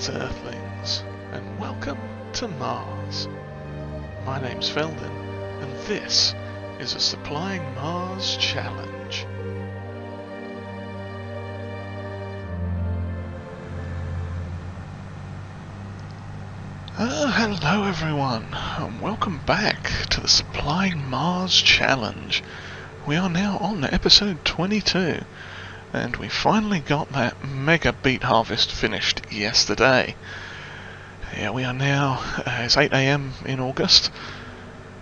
Greetings, Earthlings, and welcome to Mars. My name's Felden, and this is a Supplying Mars challenge. Hello everyone, and welcome back to the Supplying Mars challenge. We are now on episode 22. And we finally got that mega beet harvest finished yesterday. Here we are now, it's 8 AM in August,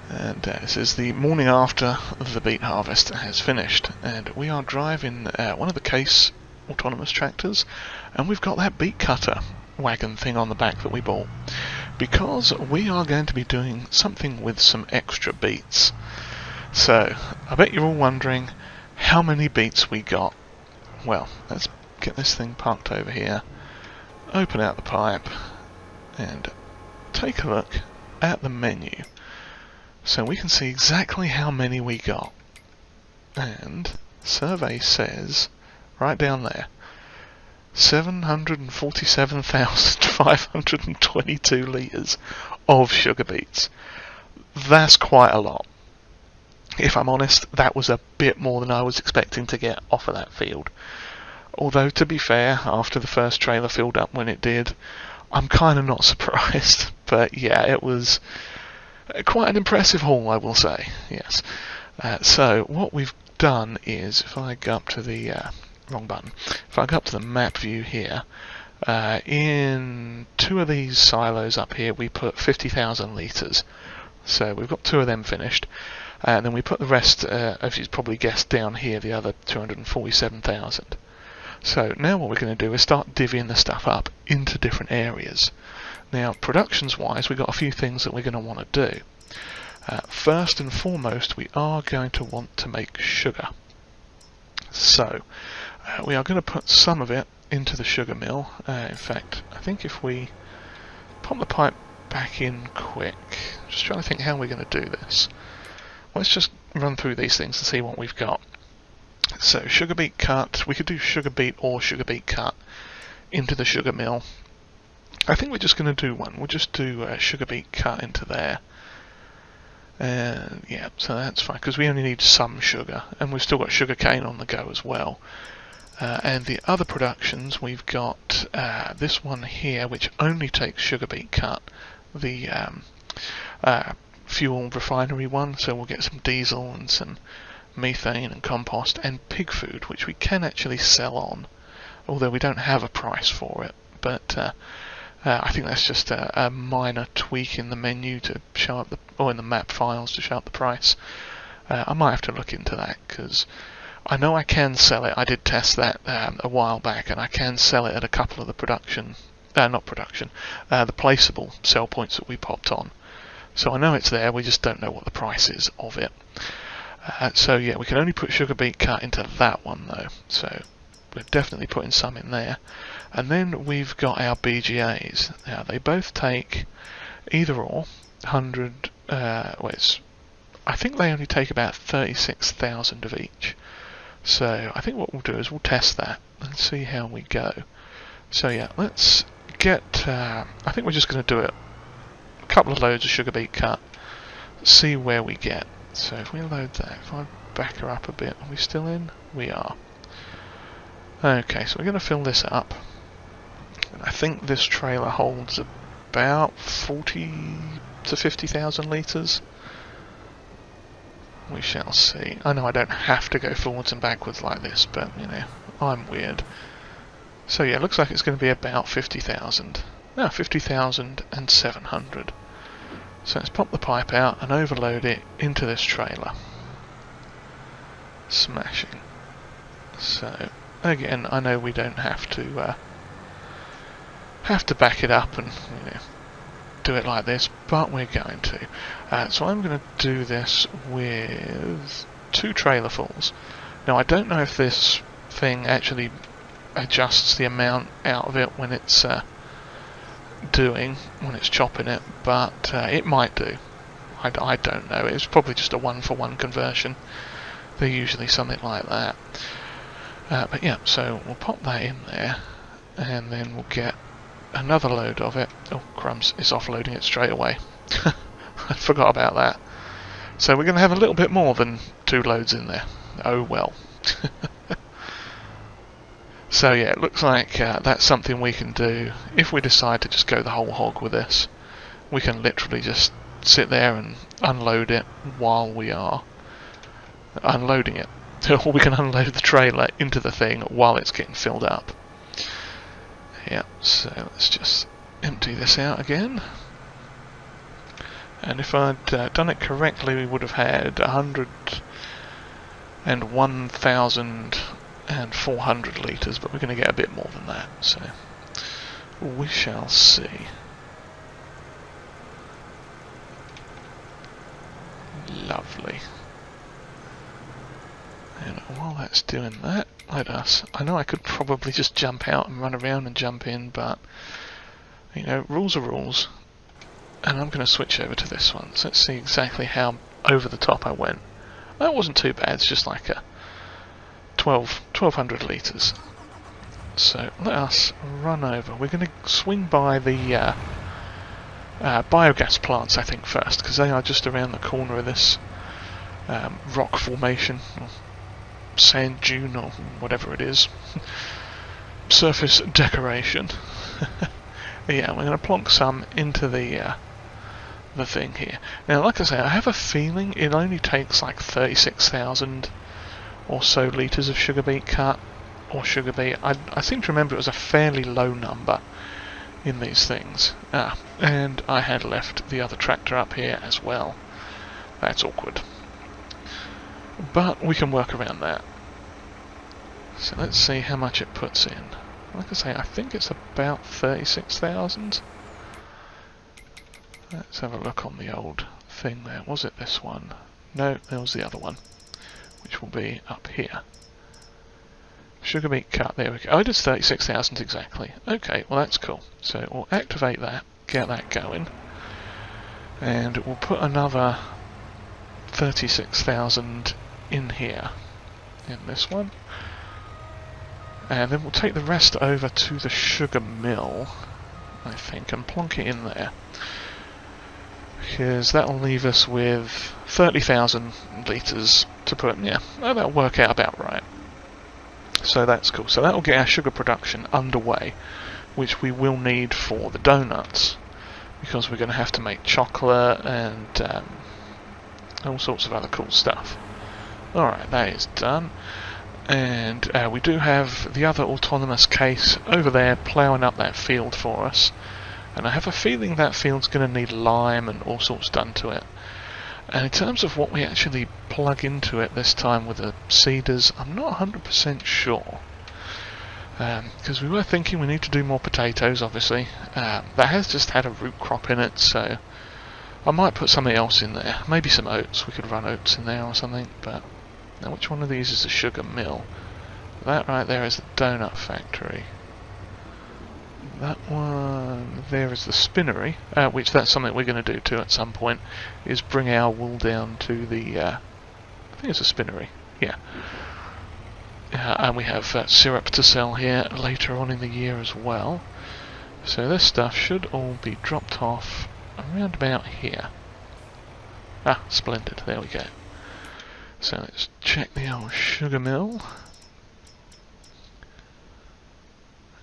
and this is the morning after the beet harvest has finished. And we are driving one of the Case autonomous tractors, and we've got that beet cutter wagon thing on the back that we bought. Because we are going to be doing something with some extra beets. So, I bet you're all wondering how many beets we got. Well, let's get this thing parked over here, open out the pipe, and take a look at the menu so we can see exactly how many we got. And survey says, right down there, 747,522 litres of sugar beets. That's quite a lot. If I'm honest, that was a bit more than I was expecting to get off of that field. Although, to be fair, after the first trailer filled up when it did, I'm kind of not surprised. But yeah, it was quite an impressive haul, I will say, yes. So, what we've done is, if I go up to the, wrong button, if I go up to the map view here, in two of these silos up here we put 50,000 litres. So we've got two of them finished. And then we put the rest, as you've probably guessed, down here, the other 247,000. So now what we're going to do is start divvying the stuff up into different areas. Now, productions-wise, we've got a few things that we're going to want to do. First and foremost, we are going to want to make sugar. So, we are going to put some of it into the sugar mill. In fact, I think if we pop the pipe back in quick, just trying to think how we're going to do this. Let's just run through these things and see what we've got. So, sugar beet cut, we could do sugar beet or sugar beet cut into the sugar mill. I think we're just going to do one. We'll just do sugar beet cut into there. Yeah, so that's fine, because we only need some sugar, and we've still got sugar cane on the go as well. And the other productions, we've got this one here, which only takes sugar beet cut, the fuel refinery one, so we'll get some diesel and some methane and compost and pig food, which we can actually sell on, although we don't have a price for it. But I think that's just a minor tweak in the menu to show up or in the map files to show up the price. I might have to look into that, because I know I can sell it. I did test that a while back, and I can sell it at a couple of the the placeable sell points that we popped on. So I know it's there, we just don't know what the price is of it. So yeah, we can only put sugar beet cut into that one though. So we're definitely putting some in there. And then we've got our BGAs. Now they both take either or 100. I think they only take about 36,000 of each. So I think what we'll do is we'll test that and see how we go. So yeah, let's get. I think we're just going to do it. A couple of loads of sugar beet cut. See where we get. So if we load that, if I back her up a bit, are we still in? We are. Okay, so we're going to fill this up. And I think this trailer holds about 40 to 50,000 litres. We shall see. I know I don't have to go forwards and backwards like this, but, you know, I'm weird. So yeah, it looks like it's going to be about 50,000. No, 50,700. So let's pop the pipe out and overload it into this trailer. Smashing. So, again, I know we don't have to back it up and, you know, do it like this, but we're going to. So I'm going to do this with 2 trailerfuls. Now I don't know if this thing actually adjusts the amount out of it when it's chopping it, but it might do. I don't know. It's probably just a 1-for-1 conversion. They're usually something like that. But yeah, so we'll pop that in there, and then we'll get another load of it. Oh crumbs, it's offloading it straight away. I forgot about that. So we're going to have a little bit more than 2 loads in there. Oh well. So yeah, it looks like that's something we can do. If we decide to just go the whole hog with this, we can literally just sit there and unload it while we are unloading it. Or we can unload the trailer into the thing while it's getting filled up. Yeah, so let's just empty this out again. And if I'd done it correctly, we would have had 101,400 litres, but we're going to get a bit more than that, so we shall see. Lovely. And while that's doing that, I know I could probably just jump out and run around and jump in, but, you know, rules are rules. And I'm going to switch over to this one. So let's see exactly how over the top I went. That wasn't too bad, it's just like a 1200 litres. So let us run over. We're going to swing by the biogas plants, I think, first, because they are just around the corner of this rock formation, or sand dune, or whatever it is. Surface decoration. Yeah, we're going to plonk some into the thing here. Now, like I say, I have a feeling it only takes like 36,000 or so litres of sugar beet cut, or sugar beet. I seem to remember it was a fairly low number in these things. And I had left the other tractor up here as well. That's awkward. But we can work around that. So let's see how much it puts in. Like I say, I think it's about 36,000. Let's have a look on the old thing there. Was it this one? No, there was the other one, which will be up here. Sugar beet cut, there we go. Oh, it is 36,000 exactly. Okay, well that's cool. So we'll activate that, get that going, and we'll put another 36,000 in here, in this one. And then we'll take the rest over to the sugar mill, I think, and plonk it in there. Because that'll leave us with 30,000 litres to put, yeah, that'll work out about right. So that's cool. So that'll get our sugar production underway, which we will need for the donuts, because we're going to have to make chocolate and all sorts of other cool stuff. Alright, that is done. And we do have the other autonomous case over there ploughing up that field for us. And I have a feeling that field's going to need lime and all sorts done to it. And in terms of what we actually plug into it this time with the seeders, I'm not 100% sure. Because we were thinking we need to do more potatoes, obviously. That has just had a root crop in it, so I might put something else in there. Maybe some oats. We could run oats in there or something, but... Now, which one of these is the sugar mill? That right there is the donut factory. That one there is the spinnery, which that's something we're going to do too at some point, is bring our wool down to the, I think it's a spinnery, yeah. And we have syrup to sell here later on in the year as well. So this stuff should all be dropped off around about here. Ah, splendid, there we go. So let's check the old sugar mill.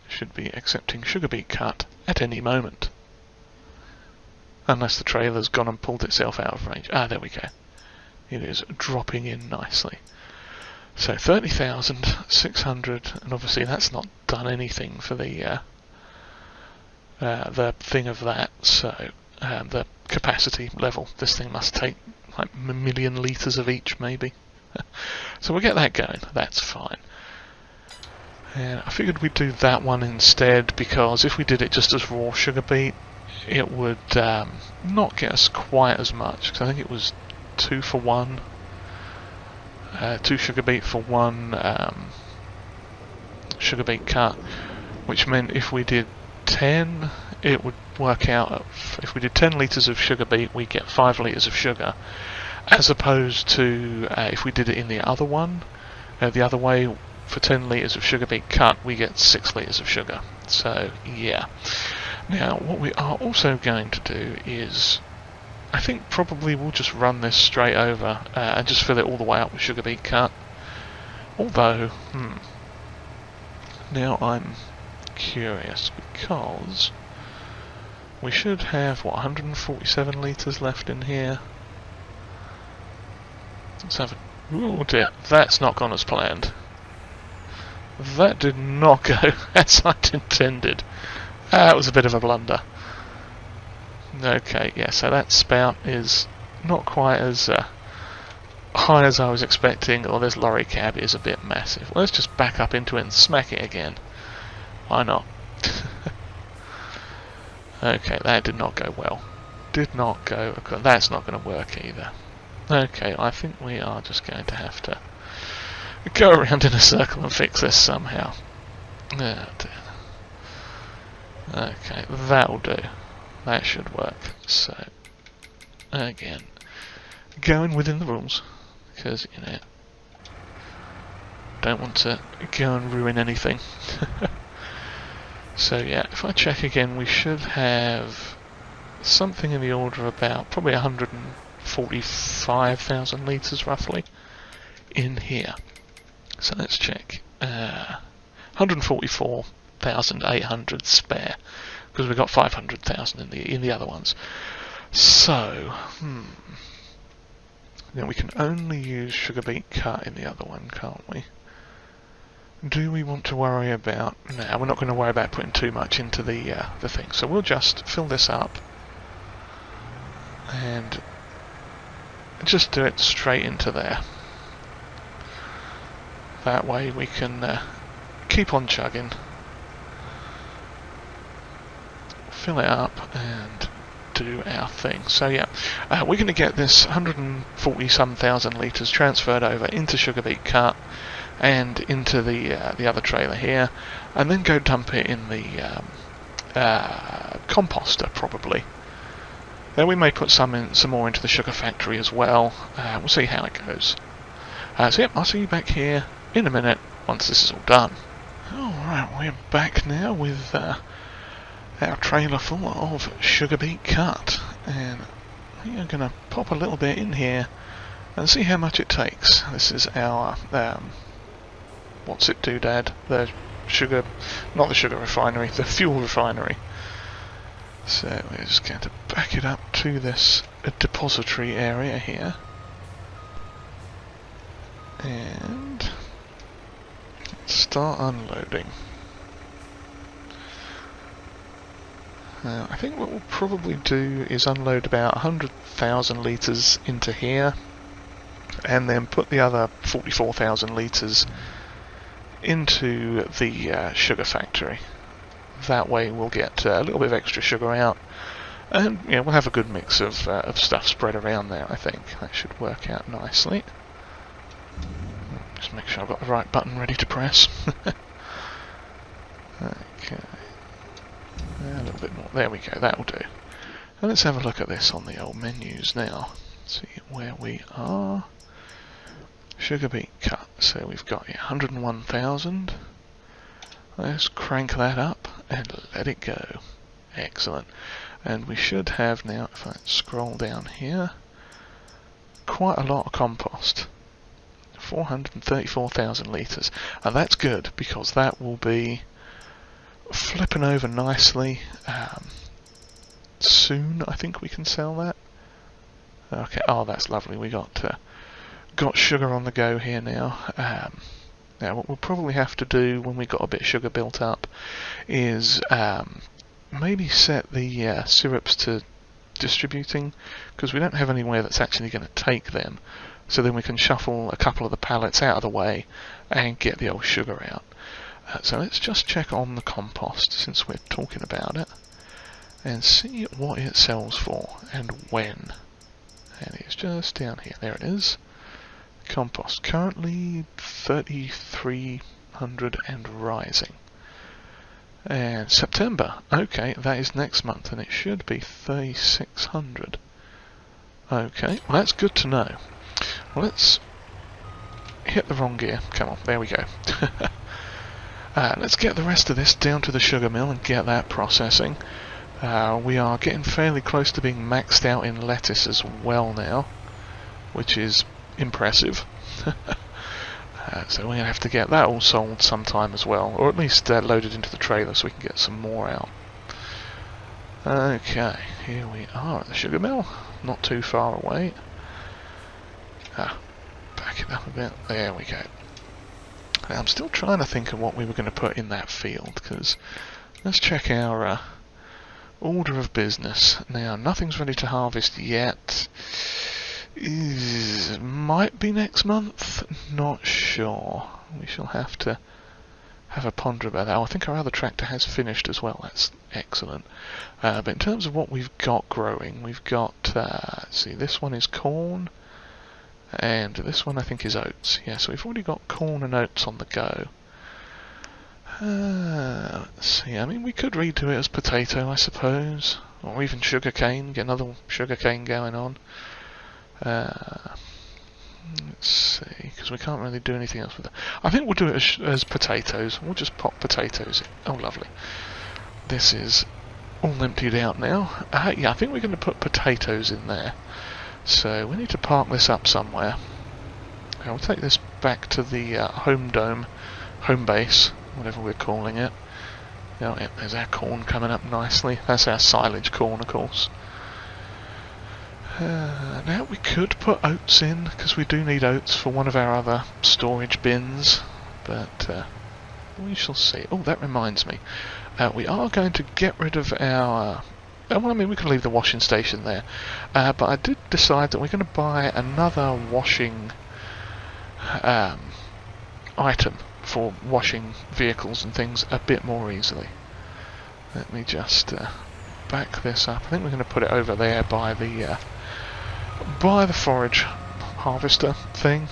Should be accepting sugar beet cut at any moment. Unless the trailer's gone and pulled itself out of range. Ah, there we go. It is dropping in nicely. So 30,600, and obviously that's not done anything for the thing of that, so the capacity level. This thing must take like a million litres of each, maybe. So we'll get that going, that's fine. And I figured we'd do that one instead, because if we did it just as raw sugar beet, it would not get us quite as much, because I think it was 2 for 1. 2 sugar beet for 1 sugar beet cut, which meant if we did 10, it would work out, if we did 10 litres of sugar beet, we'd get 5 litres of sugar, as opposed to if we did it in the other one, the other way, for 10 litres of sugar beet cut, we get 6 litres of sugar. So, yeah. Now, what we are also going to do is, I think probably we'll just run this straight over and just fill it all the way up with sugar beet cut. Although, now I'm curious because we should have, what, 147 litres left in here? Let's have a... Oh dear, that's not gone as planned. That did not go as I'd intended. That was a bit of a blunder. Okay, yeah, so that spout is not quite as high as I was expecting, or this lorry cab is a bit massive. Let's just back up into it and smack it again. Why not? Okay, that did not go well. Did not go... That's not going to work either. Okay, I think we are just going to have to go around in a circle and fix this somehow. Oh dear. Okay, that'll do. That should work. So, again, going within the rules, because, you know, don't want to go and ruin anything. So yeah, if I check again, we should have something in the order of about probably 145,000 litres roughly in here. So let's check. 144,800 spare, because we've got 500,000 in the other ones. So, now we can only use sugar beet cut in the other one, can't we? Do we want to worry about... No, we're not going to worry about putting too much into the thing. So we'll just fill this up and just do it straight into there. That way we can keep on chugging, fill it up and do our thing. So yeah, we're going to get this 140-some thousand litres transferred over into sugar beet cut and into the other trailer here, and then go dump it in the composter probably. Then we may put some more into the sugar factory as well. We'll see how it goes. So yep, I'll see you back here in a minute once this is all done. Alright, we're back now with our trailer full of sugar beet cut, and we are going to pop a little bit in here and see how much it takes. This is our what's it do, Dad? The sugar, not the sugar refinery, the fuel refinery. So we're just going to back it up to this depository area here, and start unloading. Now, I think what we'll probably do is unload about 100,000 litres into here, and then put the other 44,000 litres into the sugar factory. That way we'll get a little bit of extra sugar out, and yeah, we'll have a good mix of stuff spread around there. I think that should work out nicely. Just make sure I've got the right button ready to press. Okay, a little bit more. There we go. That'll do. And let's have a look at this on the old menus now. See where we are. Sugar beet cut. So we've got 101,000. Let's crank that up and let it go. Excellent. And we should have now, if I scroll down here, quite a lot of compost. 434,000 litres. And that's good, because that will be flipping over nicely. Soon I think we can sell that. Okay, oh that's lovely. We got sugar on the go here now. Now what we'll probably have to do when we've got a bit of sugar built up is maybe set the syrups to distributing, because we don't have anywhere that's actually going to take them. So then we can shuffle a couple of the pallets out of the way and get the old sugar out. So let's just check on the compost since we're talking about it, and see what it sells for and when. And it's just down here. There it is. Compost currently 3,300 and rising. And September, okay, that is next month, and it should be 3,600. Okay, well that's good to know. Well, let's hit the wrong gear. Come on, there we go. Let's get the rest of this down to the sugar mill and get that processing. We are getting fairly close to being maxed out in lettuce as well now, which is impressive. So we're going to have to get that all sold sometime as well, or at least loaded into the trailer so we can get some more out. Okay, here we are at the sugar mill, not too far away. Back it up a bit, there we go. Now, I'm still trying to think of what we were going to put in that field, because let's check our order of business. Now, nothing's ready to harvest yet. Might be next month, not sure. We shall have to have a ponder about that. Oh, I think our other tractor has finished as well, that's excellent. But in terms of what we've got growing, we've got, let's see, this one is corn, and this one I think is oats. Yeah, so we've already got corn and oats on the go. Let's see, I mean, we could redo it as potato, I suppose, or even sugar cane, get another sugar cane going on. Let's see, because we can't really do anything else with that. I think we'll do it as potatoes. We'll just pop potatoes in. Oh, lovely. This is all emptied out now. Yeah, I think we're going to put potatoes in there. So we need to park this up somewhere. I'll take this back to the home base, whatever we're calling it. Oh, yeah, there's our corn coming up nicely. That's our silage corn, of course. Now we could put oats in, because we do need oats for one of our other storage bins, but we shall see. Oh, that reminds me. We are going to get rid of our... well, I mean, we can leave the washing station there, but I did decide that we're going to buy another washing item for washing vehicles and things a bit more easily. Let me just back this up. I think we're going to put it over there by the forage harvester thing.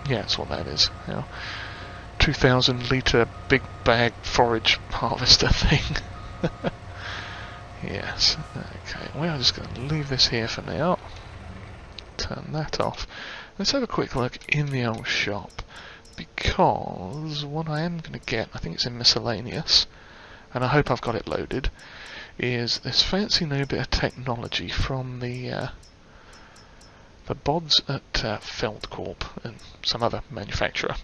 Yeah, that's what that is. You know, 2,000 litre big bag forage harvester thing. Yes. Okay, we're just going to leave this here for now. Turn that off. Let's have a quick look in the old shop, because what I am going to get, I think it's in miscellaneous, and I hope I've got it loaded, is this fancy new bit of technology from the bods at Feldcorp and some other manufacturer.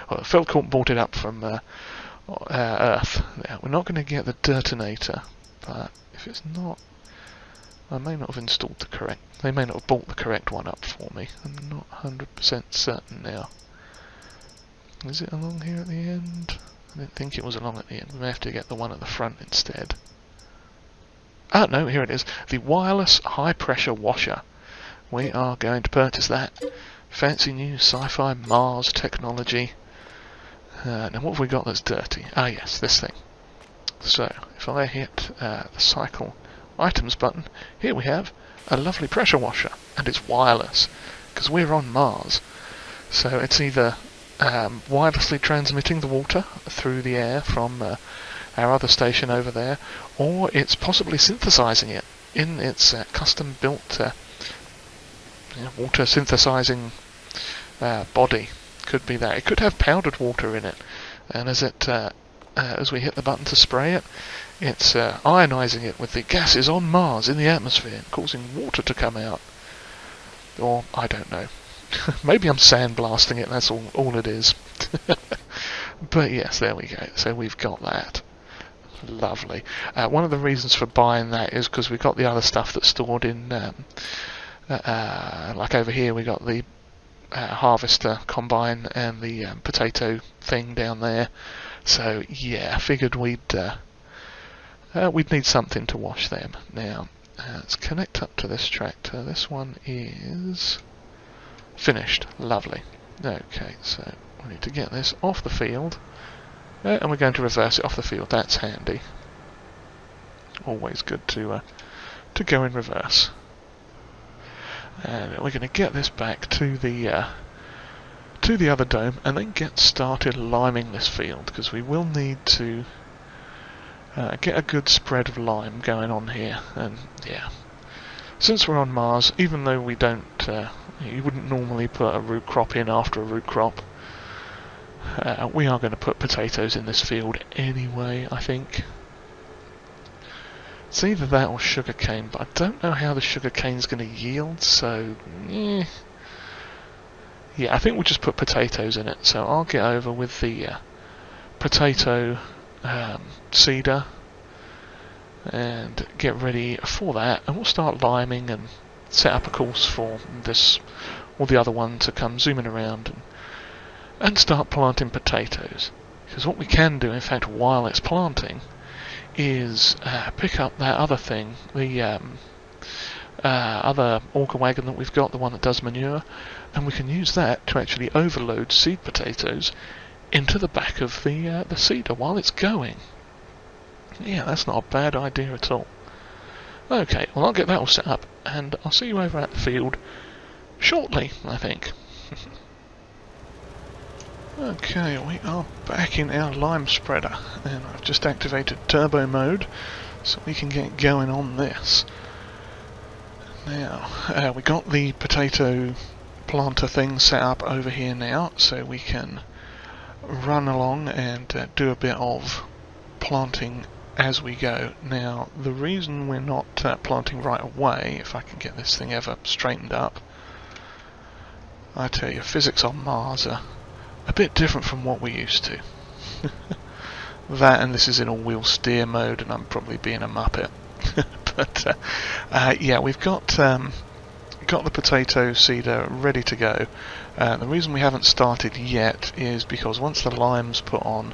Well, Feldcorp bought it up from Earth. Now, we're not going to get the Dirtinator, but if it's not, I may not have installed the correct. They may not have bought the correct one up for me. I'm not 100% certain now. Is it along here at the end? I didn't think it was along at the end. We may have to get the one at the front instead. Ah, no, here it is. The wireless high pressure washer. We are going to purchase that. Fancy new sci-fi Mars technology. Now what have we got that's dirty? Ah yes, this thing. So, if I hit the cycle items button, here we have a lovely pressure washer. And it's wireless, because we're on Mars. So it's either wirelessly transmitting the water through the air from our other station over there, or it's possibly synthesizing it in its custom-built water synthesizing body. Could be that. It could have powdered water in it, and as we hit the button to spray it, it's ionizing it with the gases on Mars in the atmosphere, causing water to come out. Or, I don't know. Maybe I'm sandblasting it, that's all it is. But yes, there we go. So we've got that. Lovely. One of the reasons for buying that is because we've got the other stuff that's stored in... like over here we got the harvester combine and the potato thing down there. So yeah, I figured we'd need something to wash them. Now let's connect up to this tractor. This one is finished. Lovely. Okay, so we need to get this off the field, and we're going to reverse it off the field. That's handy. Always good to go in reverse. And we're going to get this back to the other dome, and then get started liming this field, because we will need to get a good spread of lime going on here. And yeah, since we're on Mars, even though we don't You wouldn't normally put a root crop in after a root crop. We are going to put potatoes in this field anyway, I think. It's either that or sugarcane, but I don't know how the sugarcane's going to yield, so... Yeah, I think we'll just put potatoes in it. So I'll get over with the potato seeder and get ready for that, and we'll start liming and set up a course for this or the other one to come zooming around and start planting potatoes. Because what we can do, in fact, while it's planting, is pick up that other thing, the other auger wagon that we've got, the one that does manure, and we can use that to actually overload seed potatoes into the back of the seeder while it's going. Yeah, that's not a bad idea at all. Okay, well I'll get that all set up, and I'll see you over at the field shortly, I think. Okay, we are back in our lime spreader, and I've just activated turbo mode so we can get going on this. Now, we got the potato planter thing set up over here now, so we can run along and do a bit of planting as we go. Now, the reason we're not planting right away, if I can get this thing ever straightened up, I tell you, physics on Mars are a bit different from what we used to. That, and this is in all-wheel steer mode, and I'm probably being a muppet. But yeah, we've got the potato seeder ready to go. The reason we haven't started yet is because once the lime's put on,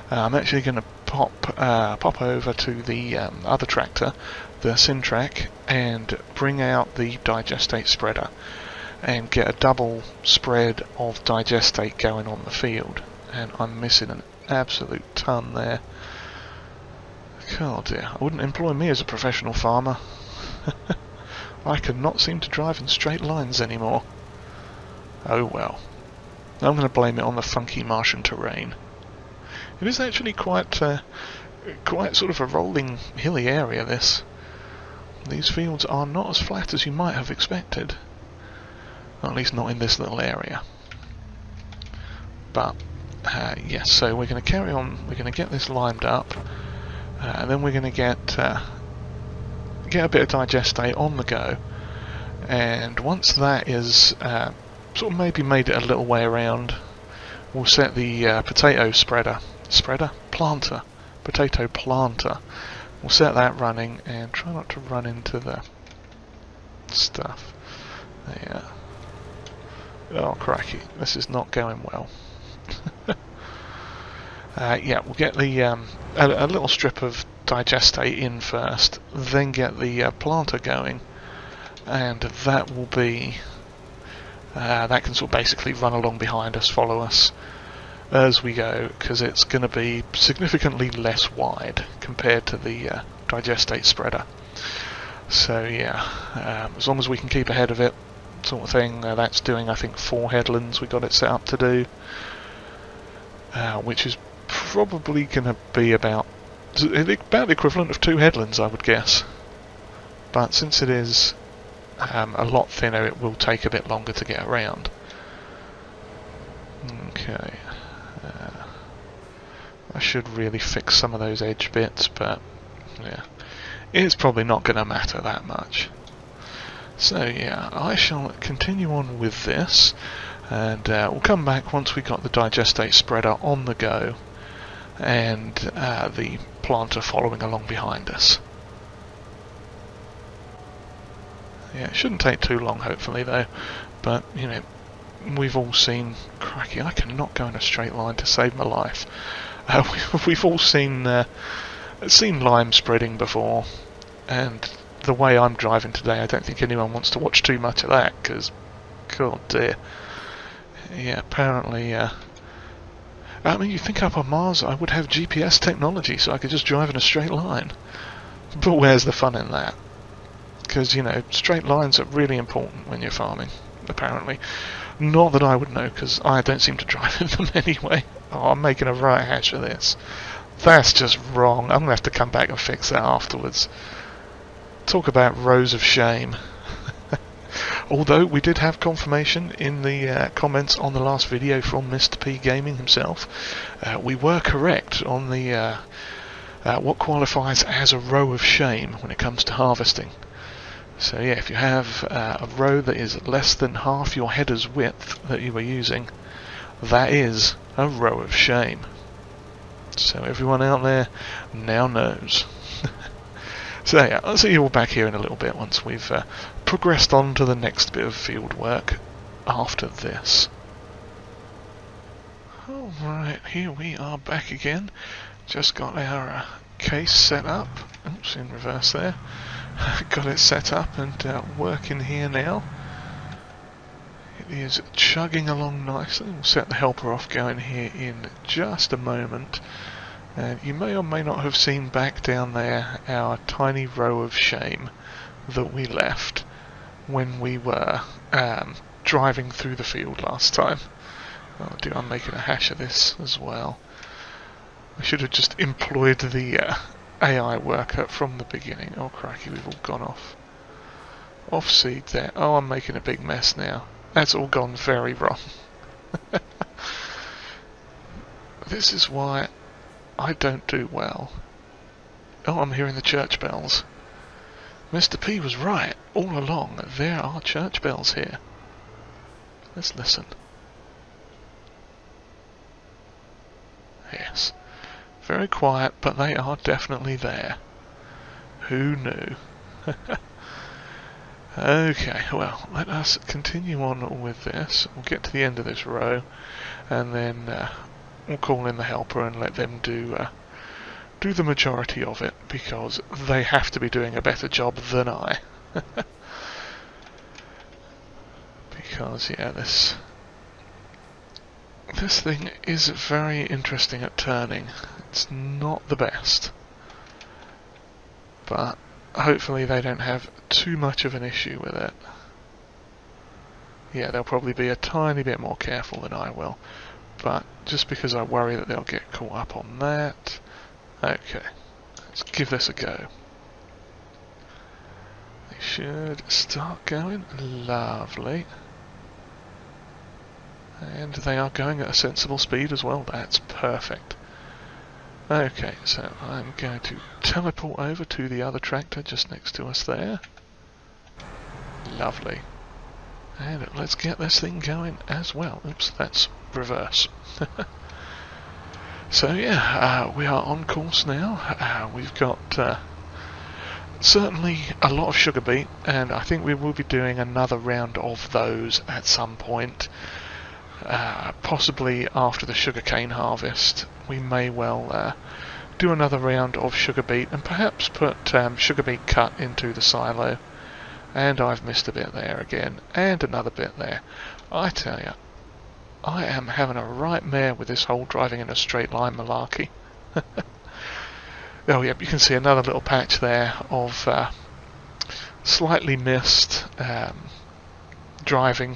I'm actually going to pop over to the other tractor, the Syntrack, and bring out the digestate spreader and get a double spread of digestate going on the field. And I'm missing an absolute ton there. Oh dear, I wouldn't employ me as a professional farmer. I cannot seem to drive in straight lines anymore. Oh well. I'm going to blame it on the funky Martian terrain. It is actually quite sort of a rolling, hilly area, this. These fields are not as flat as you might have expected. Or at least not in this little area. But, yes, so we're going to carry on, we're going to get this limed up, and then we're going to get a bit of digestate on the go, and once that is sort of maybe made it a little way around, we'll set the potato potato planter, we'll set that running, and try not to run into the stuff. Yeah. Oh cracky, this is not going well. Yeah, we'll get the a little strip of digestate in first, then get the planter going, and that will be that can sort of basically run along behind us, follow us as we go, because it's going to be significantly less wide compared to the digestate spreader. So yeah, as long as we can keep ahead of it, sort of thing. That's doing, I think, 4 headlands we got it set up to do, which is probably going to be about the equivalent of 2 headlands, I would guess. But since it is a lot thinner, it will take a bit longer to get around. Okay. I should really fix some of those edge bits, but yeah, it's probably not going to matter that much. So yeah, I shall continue on with this, and we'll come back once we got the digestate spreader on the go, and the planter following along behind us. Yeah, it shouldn't take too long, hopefully, though. But you know, we've all seen. Cracky, I cannot go in a straight line to save my life. We've all seen lime spreading before, and the way I'm driving today, I don't think anyone wants to watch too much of that, because, God dear. Yeah, apparently, I mean, you think up on Mars I would have GPS technology so I could just drive in a straight line. But where's the fun in that? Because, you know, straight lines are really important when you're farming, apparently. Not that I would know, because I don't seem to drive in them anyway. Oh, I'm making a right hash of this. That's just wrong. I'm going to have to come back and fix that afterwards. Talk about rows of shame. Although we did have confirmation in the comments on the last video from Mr. P Gaming himself, we were correct on the what qualifies as a row of shame when it comes to harvesting. So yeah, if you have a row that is less than half your header's width that you were using, that is a row of shame. So everyone out there now knows. So yeah, I'll see you all back here in a little bit once we've progressed on to the next bit of field work after this. Alright, here we are back again. Just got our case set up. Oops, in reverse there. Got it set up and working here now. It is chugging along nicely. We'll set the helper off going here in just a moment. And you may or may not have seen back down there our tiny row of shame that we left when we were driving through the field last time. Oh dear, I'm making a hash of this as well. I should have just employed the AI worker from the beginning. Oh crikey, we've all gone off. Off seed there. Oh, I'm making a big mess now. That's all gone very wrong. This is why I don't do well. Oh, I'm hearing the church bells. Mr. P was right. All along, there are church bells here. Let's listen. Yes. Very quiet, but they are definitely there. Who knew? Okay, well, let us continue on with this. We'll get to the end of this row, and then we'll call in the helper and let them do the majority of it, because they have to be doing a better job than I. Because, yeah, this thing is very interesting at turning. It's not the best, but hopefully they don't have too much of an issue with it. Yeah, they'll probably be a tiny bit more careful than I will, but just because I worry that they'll get caught up on that. Okay, let's give this a go. They should start going. Lovely. And they are going at a sensible speed as well. That's perfect. Okay, so I'm going to teleport over to the other tractor just next to us there. Lovely. And let's get this thing going as well. Oops, that's reverse. So yeah, we are on course now. We've got certainly a lot of sugar beet, and I think we will be doing another round of those at some point. Possibly after the sugarcane harvest, we may well do another round of sugar beet and perhaps put sugar beet cut into the silo. And I've missed a bit there again, and another bit there. I tell you, I am having a right mare with this whole driving in a straight line malarkey. Oh yep, you can see another little patch there of slightly missed driving.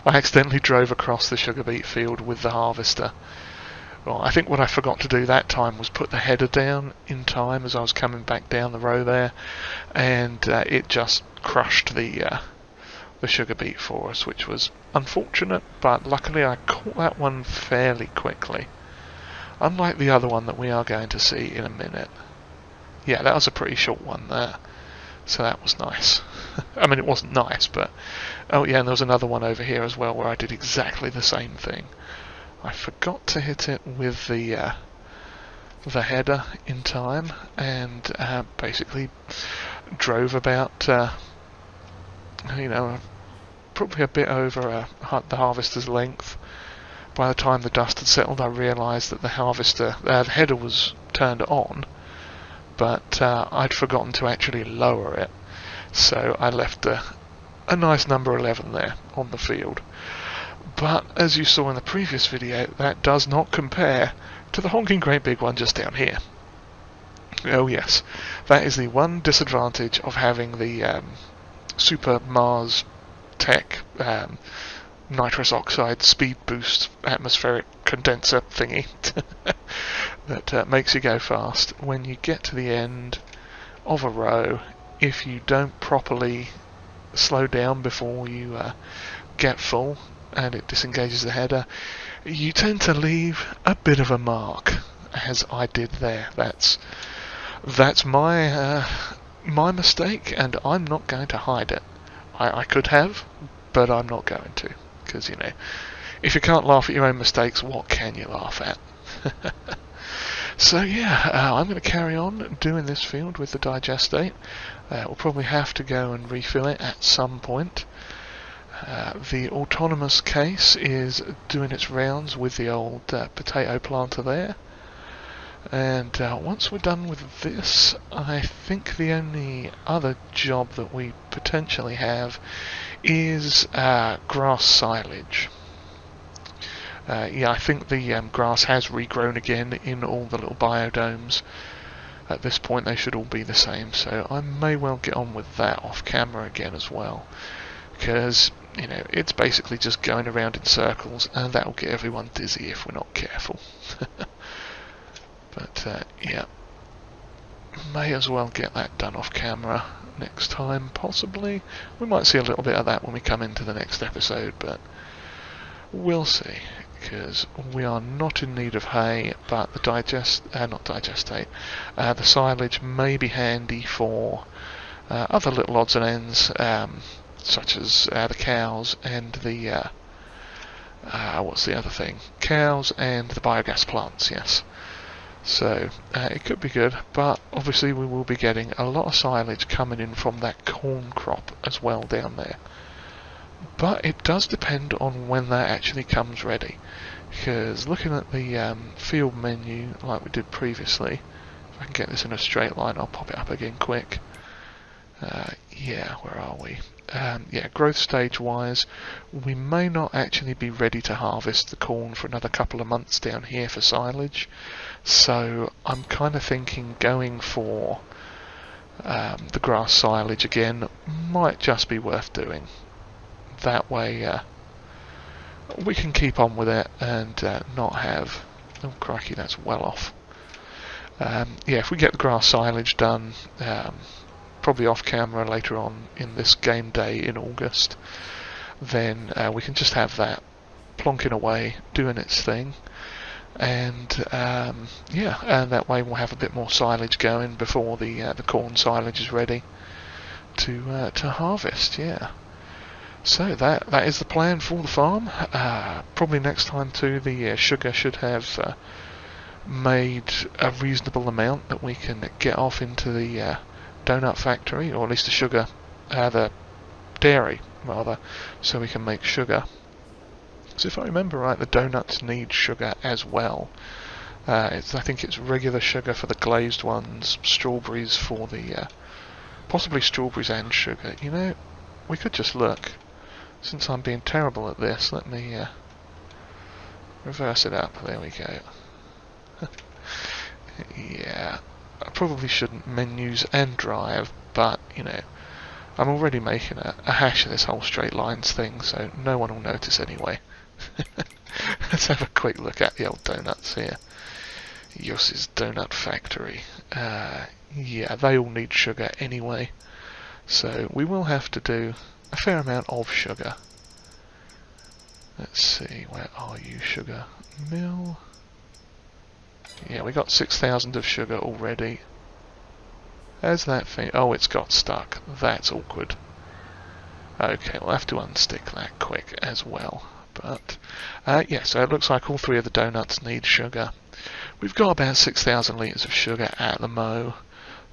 I accidentally drove across the sugar beet field with the harvester. Well, I think what I forgot to do that time was put the header down in time as I was coming back down the row there, and it just crushed the sugar beet for us, which was unfortunate, but luckily I caught that one fairly quickly. Unlike the other one that we are going to see in a minute. Yeah, that was a pretty short one there. So that was nice. I mean, it wasn't nice, but... Oh yeah, and there was another one over here as well where I did exactly the same thing. I forgot to hit it with the header in time, and basically drove about, you know, probably a bit over the harvester's length. By the time the dust had settled, I realised that the header was turned on, but I'd forgotten to actually lower it, so I left a nice number 11 there on the field. But as you saw in the previous video, that does not compare to the honking great big one just down here. Oh yes, that is the one disadvantage of having the Super Mars Tech nitrous oxide speed boost atmospheric condenser thingy that makes you go fast. When you get to the end of a row, if you don't properly slow down before you get full and it disengages the header, you tend to leave a bit of a mark, as I did there. That's my my mistake, and I'm not going to hide it. I could have, but I'm not going to, because, you know, if you can't laugh at your own mistakes, what can you laugh at? So yeah, I'm going to carry on doing this field with the digestate. We'll probably have to go and refill it at some point. The autonomous case is doing its rounds with the old potato planter there. And once we're done with this, I think the only other job that we potentially have is grass silage. Yeah, I think the grass has regrown again in all the little biodomes. At this point they should all be the same, so I may well get on with that off camera again as well. Because, you know, it's basically just going around in circles, and that'll get everyone dizzy if we're not careful. But yeah, may as well get that done off camera next time, possibly. We might see a little bit of that when we come into the next episode, but we'll see, because we are not in need of hay, but the the silage may be handy for other little odds and ends, such as the cows and the what's the other thing? Cows and the biogas plants, yes. So it could be good, but obviously we will be getting a lot of silage coming in from that corn crop as well down there. But it does depend on when that actually comes ready, because looking at the field menu like we did previously, if I can get this in a straight line, I'll pop it up again quick. Yeah, where are we? Yeah, growth stage wise, we may not actually be ready to harvest the corn for another couple of months down here for silage, so I'm kind of thinking going for the grass silage again might just be worth doing. That way we can keep on with it and not have... Oh crikey, that's well off. Yeah, if we get the grass silage done, probably off camera later on in this game day in August, then we can just have that plonking away, doing its thing, and yeah, and that way we'll have a bit more silage going before the corn silage is ready to harvest. Yeah. So that is the plan for the farm. Probably next time too, the sugar should have made a reasonable amount that we can get off into the donut factory, or at least the sugar, the dairy rather, so we can make sugar. So if I remember right, the donuts need sugar as well. I think it's regular sugar for the glazed ones, strawberries for the possibly strawberries and sugar. You know, we could just look. Since I'm being terrible at this, let me reverse it up. There we go. Yeah, I probably shouldn't menus and drive, but, you know, I'm already making a hash of this whole straight lines thing, so no one will notice anyway. Let's have a quick look at the old donuts here. Yoss's Donut Factory. Yeah, they all need sugar anyway, so we will have to do a fair amount of sugar. Let's see, where are you, sugar mill? Yeah, we got 6,000 of sugar already. There's that thing. Oh, it's got stuck. That's awkward. Okay, we'll have to unstick that quick as well. But, yeah, so it looks like all three of the donuts need sugar. We've got about 6,000 litres of sugar at the mo,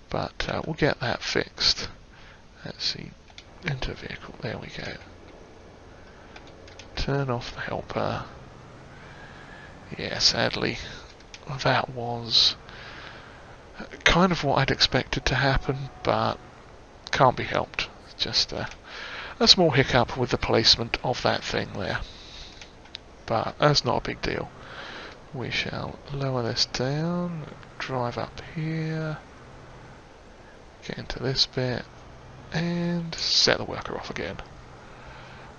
but we'll get that fixed. Let's see. Enter vehicle. There we go. Turn off the helper. Yeah, sadly, that was kind of what I'd expected to happen, but can't be helped. Just a small hiccup with the placement of that thing there. But that's not a big deal. We shall lower this down, drive up here, get into this bit, and set the worker off again.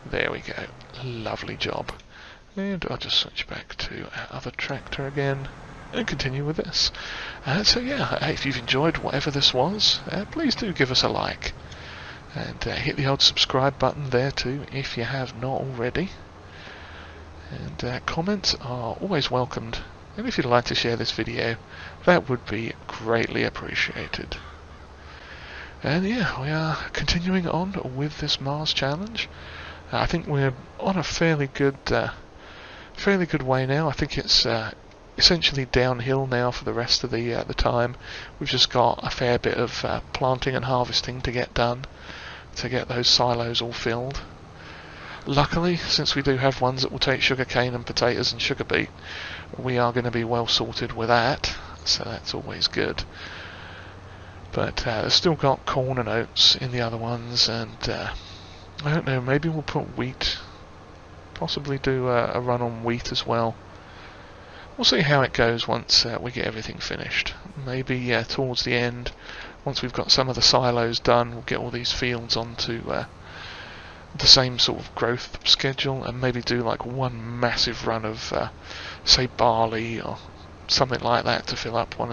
There we go. Lovely job. And I'll just switch back to our other tractor again and continue with this. So yeah, if you've enjoyed whatever this was, please do give us a like. And hit the old subscribe button there too if you have not already. And comments are always welcomed. And if you'd like to share this video, that would be greatly appreciated. And yeah, we are continuing on with this Mars challenge. I think we're on a fairly good way now. I think it's essentially downhill now for the rest of the time. We've just got a fair bit of planting and harvesting to get done to get those silos all filled. Luckily, since we do have ones that will take sugarcane and potatoes and sugar beet, we are going to be well sorted with that, so that's always good. But they've still got corn and oats in the other ones, and I don't know, maybe we'll put wheat, possibly do a run on wheat as well. We'll see how it goes once we get everything finished. Maybe towards the end, once we've got some of the silos done, we'll get all these fields onto the same sort of growth schedule, and maybe do like one massive run of say barley or something like that to fill up one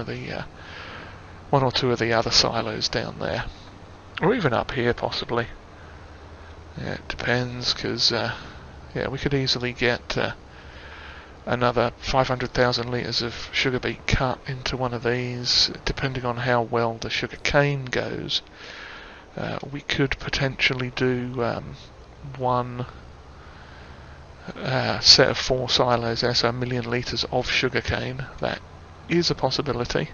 or two of the other silos down there, or even up here possibly. Yeah, it depends, because yeah, we could easily get another 500,000 litres of sugar beet cut into one of these, depending on how well the sugar cane goes. We could potentially do one set of 4 silos there, so 1 million litres of sugar cane. That is a possibility.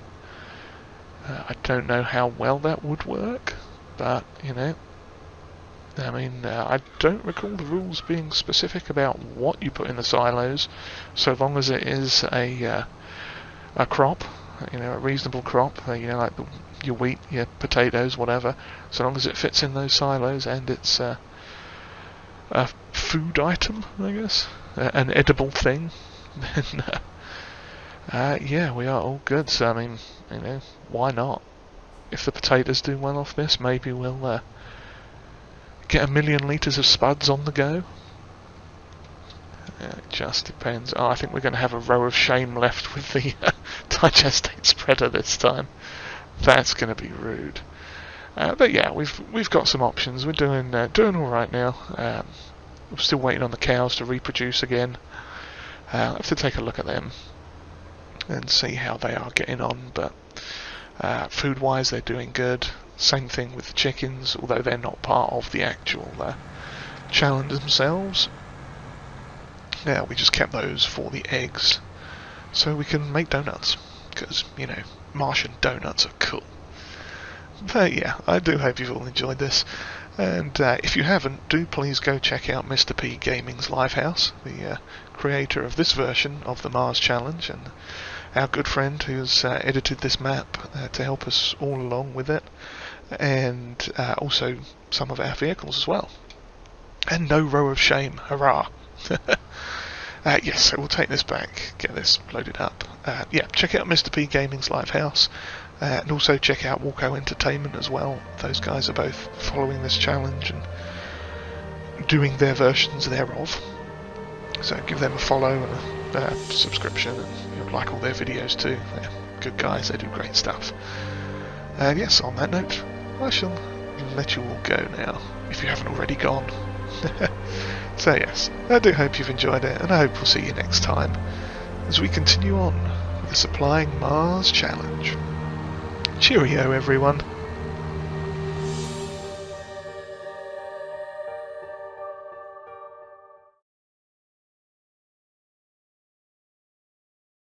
I don't know how well that would work, but you know, I mean, I don't recall the rules being specific about what you put in the silos, so long as it is a crop, you know, a reasonable crop, you know, like your wheat, your potatoes, whatever, so long as it fits in those silos and it's a food item, I guess, an edible thing, then yeah, we are all good. So I mean, you know, why not? If the potatoes do well off this, maybe we'll get 1 million litres of spuds on the go. It just depends. Oh, I think we're going to have a row of shame left with the digestate spreader this time. That's going to be rude. But yeah, we've got some options. We're doing all right now. We're still waiting on the cows to reproduce again. I'll have to take a look at them and see how they are getting on. But food-wise, they're doing good. Same thing with the chickens, although they're not part of the actual challenge themselves. Yeah, we just kept those for the eggs, so we can make donuts, because, you know, Martian donuts are cool. But yeah, I do hope you've all enjoyed this, and if you haven't, do please go check out Mr. P Gaming's Livehouse, the creator of this version of the Mars Challenge, and our good friend who's edited this map to help us all along with it, and also some of our vehicles as well. And no row of shame, hurrah! Yes, so we'll take this back, get this loaded up. Yeah, check out Mr. P Gaming's Livehouse, and also check out Walko Entertainment as well. Those guys are both following this challenge and doing their versions thereof. So give them a follow and a subscription, and you'll like all their videos too. They're good guys, they do great stuff. And yes, on that note, I shall let you all go now, if you haven't already gone. So yes, I do hope you've enjoyed it, and I hope we'll see you next time as we continue on with the Supplying Mars Challenge. Cheerio, everyone.